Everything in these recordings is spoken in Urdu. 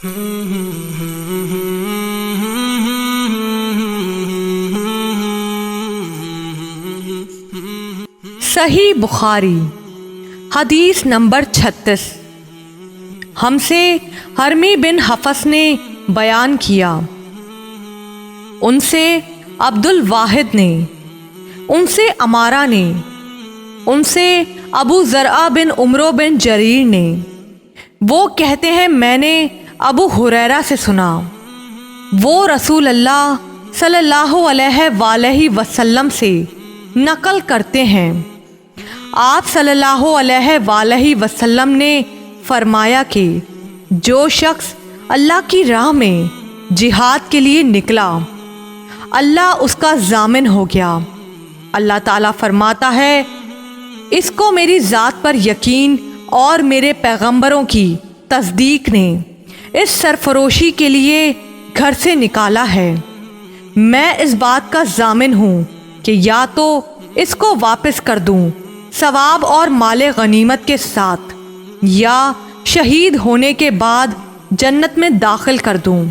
صحیح بخاری حدیث نمبر 36۔ ہم سے حرمی بن حفص نے بیان کیا، ان سے عبد الواحد نے، ان سے امارہ نے، ان سے ابو زرعہ بن عمرو بن جریر نے، وہ کہتے ہیں میں نے ابو ہریرہ سے سنا، وہ رسول اللہ صلی اللہ علیہ وآلہ وسلم سے نقل کرتے ہیں، آپ صلی اللہ علیہ وآلہ وسلم نے فرمایا کہ جو شخص اللہ کی راہ میں جہاد کے لیے نکلا، اللہ اس کا ضامن ہو گیا۔ اللہ تعالیٰ فرماتا ہے، اس کو میری ذات پر یقین اور میرے پیغمبروں کی تصدیق نے اس سرفروشی کے لیے گھر سے نکالا ہے، میں اس بات کا ضامن ہوں کہ یا تو اس کو واپس کر دوں ثواب اور مال غنیمت کے ساتھ، یا شہید ہونے کے بعد جنت میں داخل کر دوں۔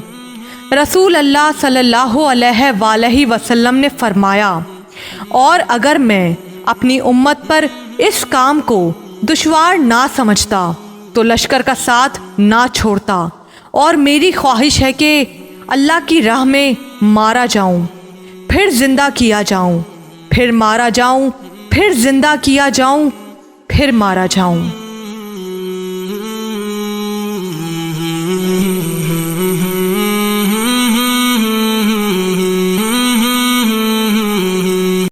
رسول اللہ صلی اللہ علیہ وآلہ وسلم نے فرمایا، اور اگر میں اپنی امت پر اس کام کو دشوار نہ سمجھتا تو لشکر کا ساتھ نہ چھوڑتا، اور میری خواہش ہے کہ اللہ کی راہ میں مارا جاؤں، پھر زندہ کیا جاؤں، پھر مارا جاؤں، پھر زندہ کیا جاؤں، پھر مارا جاؤں۔